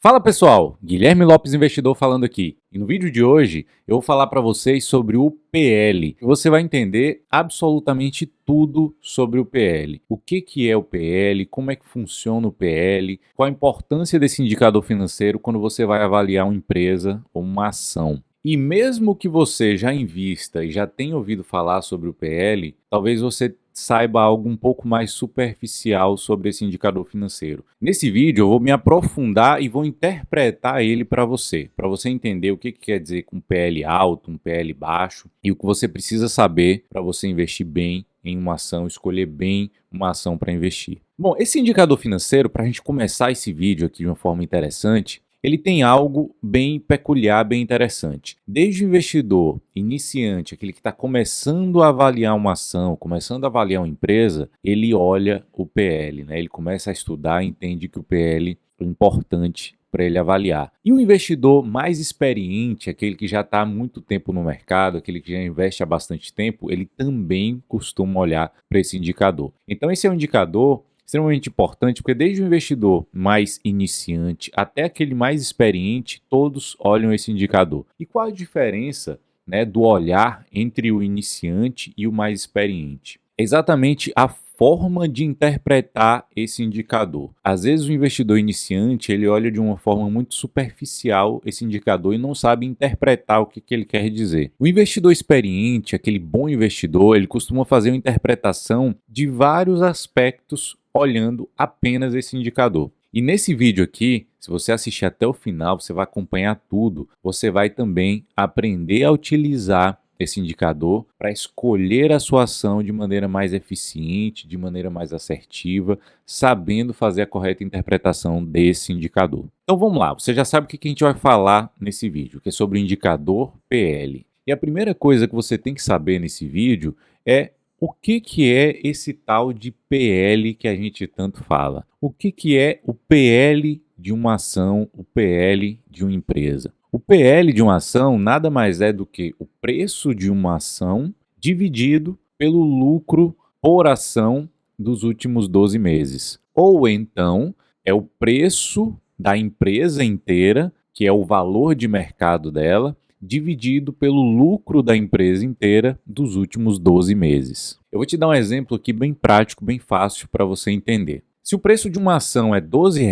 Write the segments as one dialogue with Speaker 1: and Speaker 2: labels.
Speaker 1: Fala pessoal, Guilherme Lopes Investidor falando aqui. E no vídeo de hoje eu vou falar para vocês sobre o PL. Você vai entender absolutamente tudo sobre o PL. O que é o PL, como é que funciona o PL, qual a importância desse indicador financeiro quando você vai avaliar uma empresa ou uma ação. E mesmo que você já invista e já tenha ouvido falar sobre o PL, talvez você saiba algo um pouco mais superficial sobre esse indicador financeiro. Nesse vídeo eu vou me aprofundar e vou interpretar ele para você entender o que quer dizer com um PL alto, um PL baixo e o que você precisa saber para você investir bem em uma ação, escolher bem uma ação para investir. Bom, esse indicador financeiro, para a gente começar esse vídeo aqui de uma forma interessante, ele tem algo bem peculiar, bem interessante. Desde o investidor iniciante, aquele que está começando a avaliar uma ação, começando a avaliar uma empresa, ele olha o PL, né? Ele começa a estudar e entende que o PL é importante para ele avaliar. E o investidor mais experiente, aquele que já está há muito tempo no mercado, aquele que já investe há bastante tempo, ele também costuma olhar para esse indicador. Então esse é um indicador extremamente importante, porque desde o investidor mais iniciante até aquele mais experiente, todos olham esse indicador. E qual a diferença, né, do olhar entre o iniciante e o mais experiente? É exatamente a forma de interpretar esse indicador. Às vezes o investidor iniciante ele olha de uma forma muito superficial esse indicador e não sabe interpretar o que ele quer dizer. O investidor experiente, aquele bom investidor, ele costuma fazer uma interpretação de vários aspectos olhando apenas esse indicador. E nesse vídeo aqui, se você assistir até o final, você vai acompanhar tudo. Você vai também aprender a utilizar esse indicador para escolher a sua ação de maneira mais eficiente, de maneira mais assertiva, sabendo fazer a correta interpretação desse indicador. Então vamos lá, você já sabe o que a gente vai falar nesse vídeo, que é sobre o indicador PL. E a primeira coisa que você tem que saber nesse vídeo é o que é esse tal de PL que a gente tanto fala? O que é o PL de uma ação, o PL de uma empresa? O PL de uma ação nada mais é do que o preço de uma ação dividido pelo lucro por ação dos últimos 12 meses. Ou então é o preço da empresa inteira, que é o valor de mercado dela, dividido pelo lucro da empresa inteira dos últimos 12 meses. Eu vou te dar um exemplo aqui bem prático, bem fácil para você entender. Se o preço de uma ação é R$ 12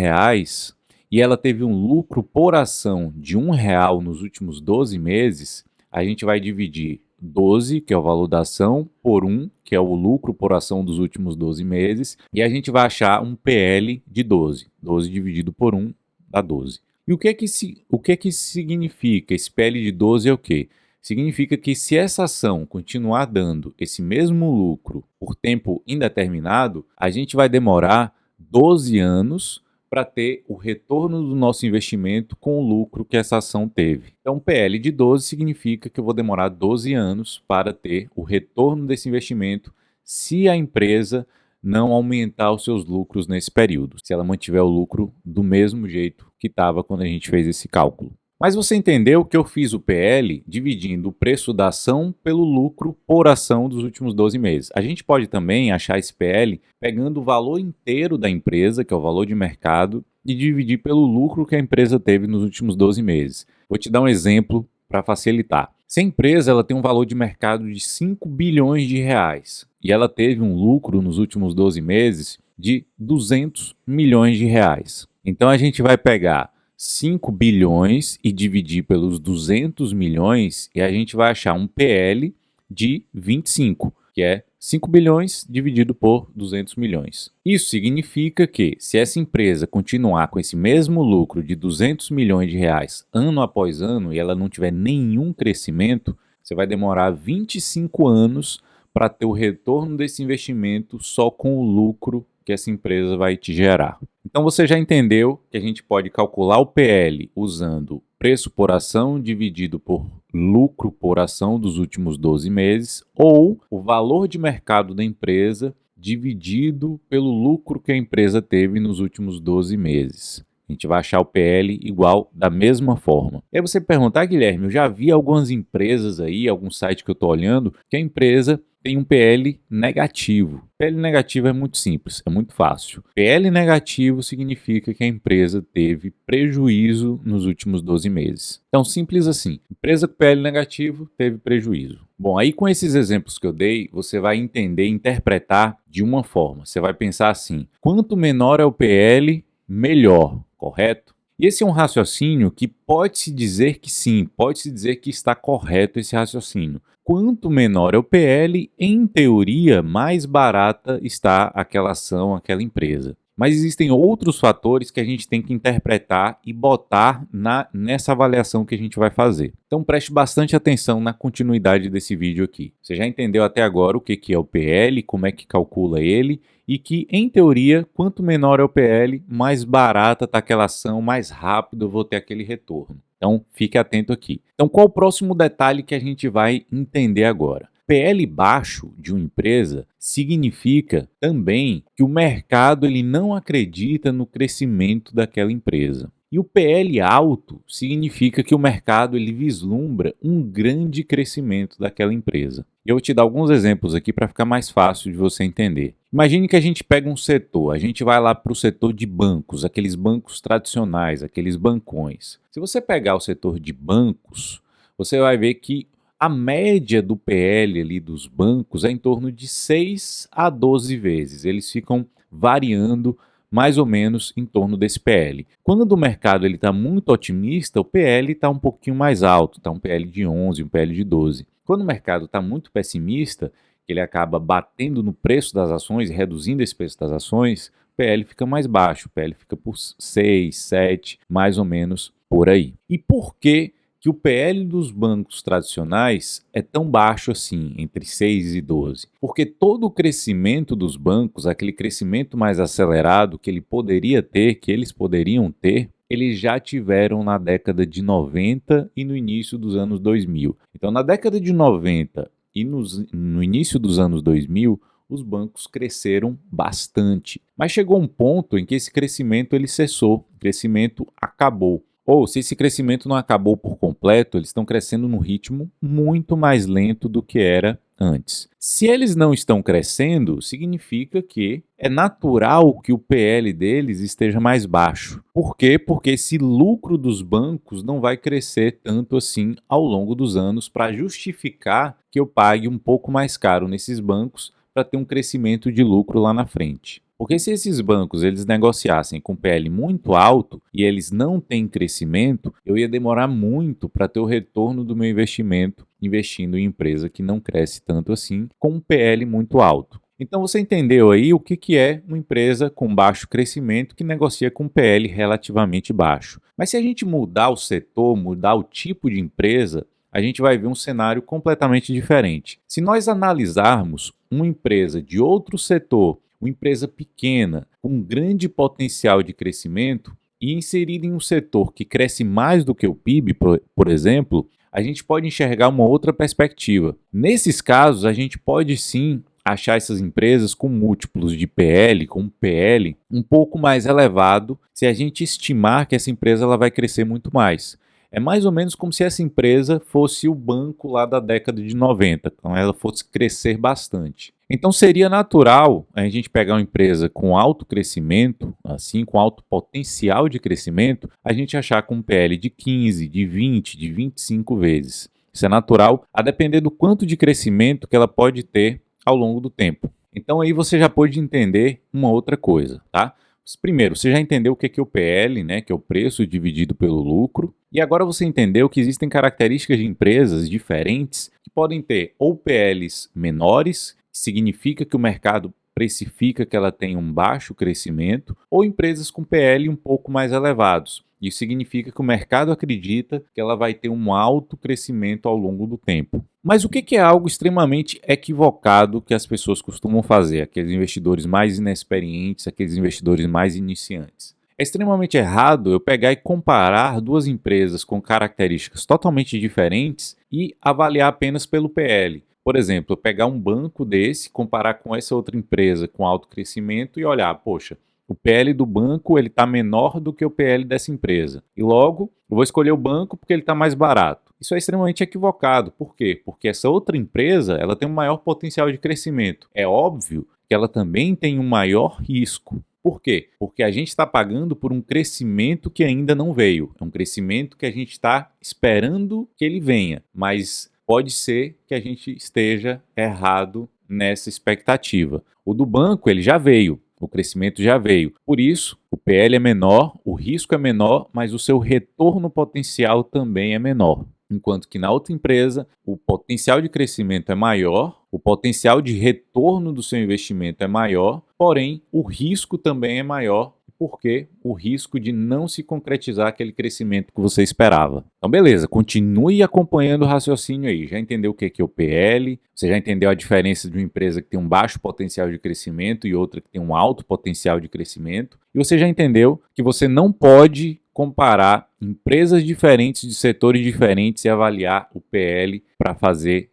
Speaker 1: e ela teve um lucro por ação de R$ 1 nos últimos 12 meses, a gente vai dividir 12, que é o valor da ação, por 1, que é o lucro por ação dos últimos 12 meses, e a gente vai achar um PL de 12. 12 dividido por 1 dá 12. E o que é que isso significa? Esse PL de 12 é o quê? Significa que se essa ação continuar dando esse mesmo lucro por tempo indeterminado, a gente vai demorar 12 anos para ter o retorno do nosso investimento com o lucro que essa ação teve. Então, PL de 12 significa que eu vou demorar 12 anos para ter o retorno desse investimento se a empresa não aumentar os seus lucros nesse período, se ela mantiver o lucro do mesmo jeito que estava quando a gente fez esse cálculo. Mas você entendeu que eu fiz o PL dividindo o preço da ação pelo lucro por ação dos últimos 12 meses. A gente pode também achar esse PL pegando o valor inteiro da empresa, que é o valor de mercado, e dividir pelo lucro que a empresa teve nos últimos 12 meses. Vou te dar um exemplo para facilitar. Se a empresa ela tem um valor de mercado de 5 bilhões de reais e ela teve um lucro nos últimos 12 meses de 200 milhões de reais. Então a gente vai pegar 5 bilhões e dividir pelos 200 milhões e a gente vai achar um PL de 25, que é 5 bilhões dividido por 200 milhões. Isso significa que se essa empresa continuar com esse mesmo lucro de 200 milhões de reais ano após ano e ela não tiver nenhum crescimento, você vai demorar 25 anos para ter o retorno desse investimento só com o lucro que essa empresa vai te gerar. Então você já entendeu que a gente pode calcular o PL usando preço por ação dividido por lucro por ação dos últimos 12 meses ou o valor de mercado da empresa dividido pelo lucro que a empresa teve nos últimos 12 meses. A gente vai achar o PL igual da mesma forma. E aí você perguntar, Guilherme, eu já vi algumas empresas aí, algum site que eu estou olhando, que a empresa tem um PL negativo. PL negativo é muito simples, é muito fácil. PL negativo significa que a empresa teve prejuízo nos últimos 12 meses. Então, simples assim. Empresa com PL negativo teve prejuízo. Bom, aí com esses exemplos que eu dei, você vai entender e interpretar de uma forma. Você vai pensar assim: quanto menor é o PL, melhor, correto? E esse é um raciocínio que pode-se dizer que sim, pode-se dizer que está correto esse raciocínio. Quanto menor é o PL, em teoria, mais barata está aquela ação, aquela empresa. Mas existem outros fatores que a gente tem que interpretar e botar nessa avaliação que a gente vai fazer. Então preste bastante atenção na continuidade desse vídeo aqui. Você já entendeu até agora o que é o PL, como é que calcula ele, e que, em teoria, quanto menor é o PL, mais barata está aquela ação, mais rápido eu vou ter aquele retorno. Então, fique atento aqui. Então, qual o próximo detalhe que a gente vai entender agora? PL baixo de uma empresa significa também que o mercado ele não acredita no crescimento daquela empresa. E o PL alto significa que o mercado ele vislumbra um grande crescimento daquela empresa. Eu vou te dar alguns exemplos aqui para ficar mais fácil de você entender. Imagine que a gente pega um setor, a gente vai lá para o setor de bancos, aqueles bancos tradicionais, aqueles bancões. Se você pegar o setor de bancos, você vai ver que a média do PL ali dos bancos é em torno de 6 a 12 vezes. Eles ficam variando mais ou menos em torno desse PL. Quando o mercado está muito otimista, o PL está um pouquinho mais alto, está um PL de 11, um PL de 12. Quando o mercado está muito pessimista, ele acaba batendo no preço das ações, reduzindo esse preço das ações, o PL fica mais baixo, o PL fica por 6, 7, mais ou menos por aí. E por que o PL dos bancos tradicionais é tão baixo assim, entre 6 e 12? Porque todo o crescimento dos bancos, aquele crescimento mais acelerado que ele poderia ter, que eles poderiam ter, eles já tiveram na década de 90 e no início dos anos 2000. Então, na década de 90 e no início dos anos 2000, os bancos cresceram bastante. Mas chegou um ponto em que esse crescimento ele cessou, o crescimento acabou. Ou, se esse crescimento não acabou por completo, eles estão crescendo num ritmo muito mais lento do que era antes. Se eles não estão crescendo, significa que é natural que o PL deles esteja mais baixo. Por quê? Porque esse lucro dos bancos não vai crescer tanto assim ao longo dos anos para justificar que eu pague um pouco mais caro nesses bancos para ter um crescimento de lucro lá na frente. Porque se esses bancos eles negociassem com PL muito alto e eles não têm crescimento, eu ia demorar muito para ter o retorno do meu investimento investindo em empresa que não cresce tanto assim, com um PL muito alto. Então você entendeu aí o que é uma empresa com baixo crescimento que negocia com PL relativamente baixo. Mas se a gente mudar o setor, mudar o tipo de empresa, a gente vai ver um cenário completamente diferente. Se nós analisarmos uma empresa de outro setor, uma empresa pequena, com um grande potencial de crescimento, e inserida em um setor que cresce mais do que o PIB, por exemplo, a gente pode enxergar uma outra perspectiva. Nesses casos, a gente pode sim achar essas empresas com múltiplos de PL, com um PL um pouco mais elevado, se a gente estimar que essa empresa ela vai crescer muito mais. É mais ou menos como se essa empresa fosse o banco lá da década de 90, então ela fosse crescer bastante. Então seria natural a gente pegar uma empresa com alto crescimento, assim, com alto potencial de crescimento, a gente achar com um PL de 15, de 20, de 25 vezes. Isso é natural, a depender do quanto de crescimento que ela pode ter ao longo do tempo. Então aí você já pode entender uma outra coisa, tá? Primeiro, você já entendeu o que é o PL, né, que é o preço dividido pelo lucro, e agora você entendeu que existem características de empresas diferentes que podem ter ou PLs menores, que significa que o mercado precifica que ela tem um baixo crescimento, ou empresas com PL um pouco mais elevados. Isso significa que o mercado acredita que ela vai ter um alto crescimento ao longo do tempo. Mas o que é algo extremamente equivocado que as pessoas costumam fazer, aqueles investidores mais inexperientes, aqueles investidores mais iniciantes? É extremamente errado eu pegar e comparar duas empresas com características totalmente diferentes e avaliar apenas pelo PL. Por exemplo, eu pegar um banco desse, comparar com essa outra empresa com alto crescimento e olhar, poxa, o PL do banco ele está menor do que o PL dessa empresa. E logo, eu vou escolher o banco porque ele está mais barato. Isso é extremamente equivocado. Por quê? Porque essa outra empresa ela tem um maior potencial de crescimento. É óbvio que ela também tem um maior risco. Por quê? Porque a gente está pagando por um crescimento que ainda não veio. É um crescimento que a gente está esperando que ele venha, mas pode ser que a gente esteja errado nessa expectativa. O do banco ele já veio, o crescimento já veio. Por isso, o PL é menor, o risco é menor, mas o seu retorno potencial também é menor. Enquanto que na outra empresa, o potencial de crescimento é maior, o potencial de retorno do seu investimento é maior, porém o risco também é maior, porque o risco de não se concretizar aquele crescimento que você esperava. Então beleza, continue acompanhando o raciocínio aí. Já entendeu o que é o PL? Você já entendeu a diferença de uma empresa que tem um baixo potencial de crescimento e outra que tem um alto potencial de crescimento? E você já entendeu que você não pode comparar empresas diferentes de setores diferentes e avaliar o PL para fazer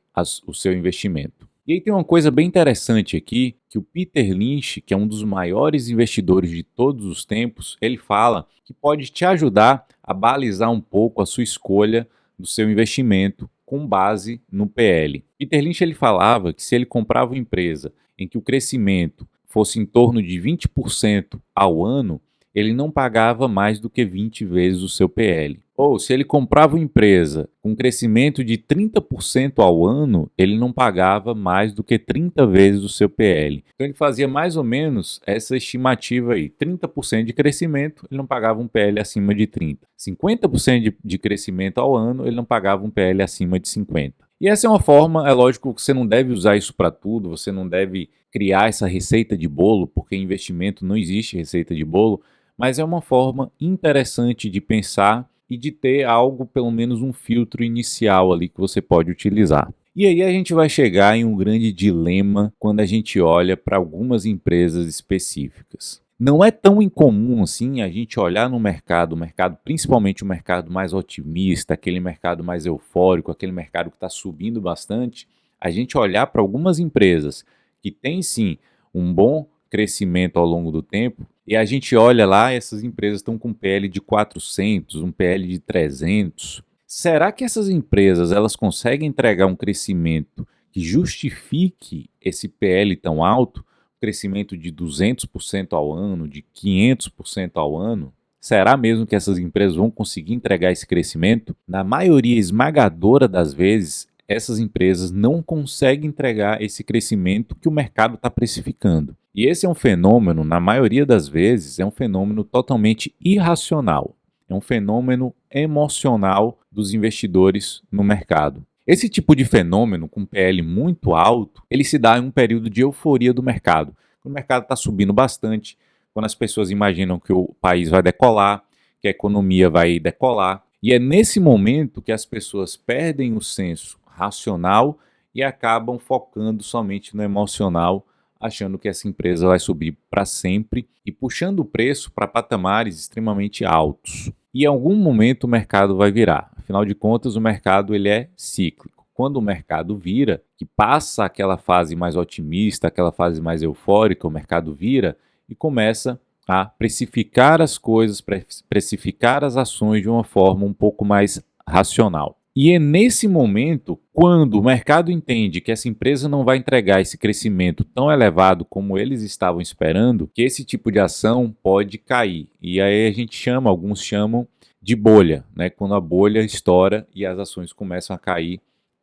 Speaker 1: o seu investimento. E aí tem uma coisa bem interessante aqui, que o Peter Lynch, que é um dos maiores investidores de todos os tempos, ele fala que pode te ajudar a balizar um pouco a sua escolha do seu investimento com base no PL. Peter Lynch ele falava que se ele comprava uma empresa em que o crescimento fosse em torno de 20% ao ano, ele não pagava mais do que 20 vezes o seu PL. Ou se ele comprava uma empresa com crescimento de 30% ao ano, ele não pagava mais do que 30 vezes o seu PL. Então ele fazia mais ou menos essa estimativa aí. 30% de crescimento, ele não pagava um PL acima de 30. 50% de crescimento ao ano, ele não pagava um PL acima de 50. E essa é uma forma, é lógico que você não deve usar isso para tudo, você não deve criar essa receita de bolo, porque em investimento não existe receita de bolo, mas é uma forma interessante de pensar e de ter algo, pelo menos um filtro inicial ali que você pode utilizar. E aí a gente vai chegar em um grande dilema quando a gente olha para algumas empresas específicas. Não é tão incomum assim a gente olhar no mercado, principalmente o mercado mais otimista, aquele mercado mais eufórico, aquele mercado que está subindo bastante, a gente olhar para algumas empresas que têm sim um bom crescimento ao longo do tempo, e a gente olha lá, essas empresas estão com um PL de 400, um PL de 300. Será que essas empresas elas conseguem entregar um crescimento que justifique esse PL tão alto? Um crescimento de 200% ao ano, de 500% ao ano? Será mesmo que essas empresas vão conseguir entregar esse crescimento? Na maioria esmagadora das vezes, essas empresas não conseguem entregar esse crescimento que o mercado está precificando. E esse é um fenômeno, na maioria das vezes, é um fenômeno totalmente irracional. É um fenômeno emocional dos investidores no mercado. Esse tipo de fenômeno, com PL muito alto, ele se dá em um período de euforia do mercado. Quando o mercado está subindo bastante, quando as pessoas imaginam que o país vai decolar, que a economia vai decolar. E é nesse momento que as pessoas perdem o senso racional e acabam focando somente no emocional, achando que essa empresa vai subir para sempre e puxando o preço para patamares extremamente altos. E em algum momento o mercado vai virar. Afinal de contas, o mercado ele é cíclico. Quando o mercado vira, que passa aquela fase mais otimista, aquela fase mais eufórica, o mercado vira e começa a precificar as coisas, precificar as ações de uma forma um pouco mais racional. E é nesse momento, quando o mercado entende que essa empresa não vai entregar esse crescimento tão elevado como eles estavam esperando, que esse tipo de ação pode cair. E aí a gente chama, alguns chamam de bolha, né? Quando a bolha estoura e as ações começam a cair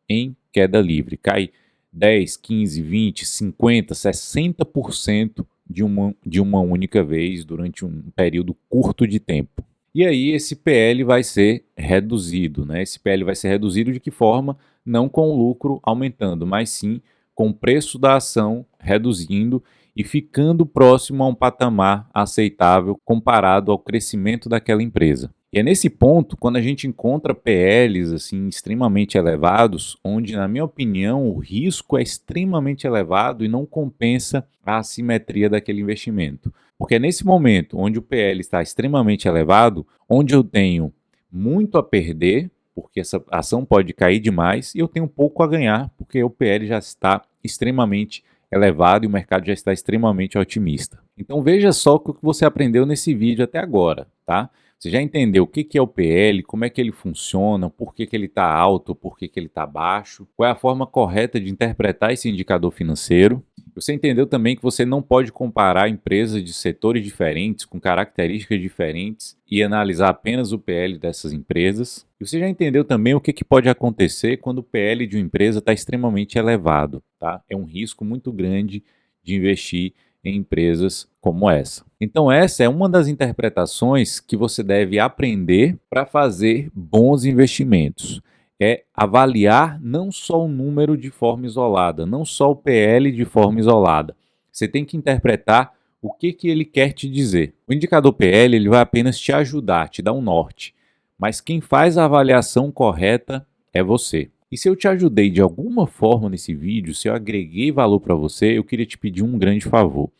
Speaker 1: em queda livre. Cai 10, 15, 20, 50, 60% de uma única vez durante um período curto de tempo. E aí esse PL vai ser reduzido, né? Esse PL vai ser reduzido de que forma? Não com o lucro aumentando, mas sim com o preço da ação reduzindo e ficando próximo a um patamar aceitável comparado ao crescimento daquela empresa. E é nesse ponto, quando a gente encontra PLs assim extremamente elevados, onde, na minha opinião, o risco é extremamente elevado e não compensa a assimetria daquele investimento. Porque é nesse momento, onde o PL está extremamente elevado, onde eu tenho muito a perder, porque essa ação pode cair demais, e eu tenho pouco a ganhar, porque o PL já está extremamente elevado e o mercado já está extremamente otimista. Então veja só o que você aprendeu nesse vídeo até agora, tá? Você já entendeu o que é o PL, como é que ele funciona, por que ele está alto, por que ele está baixo, qual é a forma correta de interpretar esse indicador financeiro. Você entendeu também que você não pode comparar empresas de setores diferentes, com características diferentes, e analisar apenas o PL dessas empresas. E você já entendeu também o que pode acontecer quando o PL de uma empresa está extremamente elevado, tá? É um risco muito grande de investir em empresas como essa. Então essa é uma das interpretações que você deve aprender para fazer bons investimentos. É avaliar não só o número de forma isolada, não só o PL de forma isolada. Você tem que interpretar o que ele quer te dizer. O indicador PL ele vai apenas te ajudar, te dar um norte, mas quem faz a avaliação correta é você. E se eu te ajudei de alguma forma nesse vídeo, se eu agreguei valor para você, eu queria te pedir um grande favor.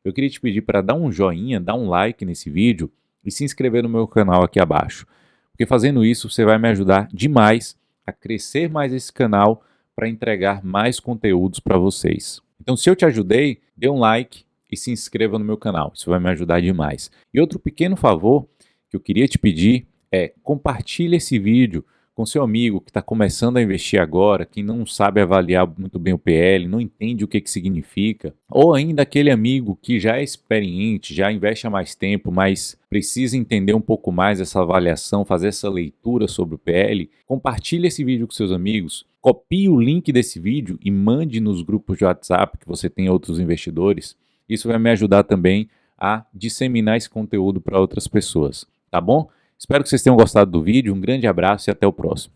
Speaker 1: Eu queria te pedir para dar um joinha, dar um like nesse vídeo e se inscrever no meu canal aqui abaixo. Porque fazendo isso, você vai me ajudar demais a crescer mais esse canal para entregar mais conteúdos para vocês. Então, se eu te ajudei, dê um like e se inscreva no meu canal. Isso vai me ajudar demais. E outro pequeno favor que eu queria te pedir é compartilhe esse vídeo com seu amigo que está começando a investir agora, que não sabe avaliar muito bem o PL, não entende o que significa, ou ainda aquele amigo que já é experiente, já investe há mais tempo, mas precisa entender um pouco mais essa avaliação, fazer essa leitura sobre o PL. Compartilhe esse vídeo com seus amigos, copie o link desse vídeo e mande nos grupos de WhatsApp que você tem outros investidores. Isso vai me ajudar também a disseminar esse conteúdo para outras pessoas, tá bom? Espero que vocês tenham gostado do vídeo, um grande abraço e até o próximo.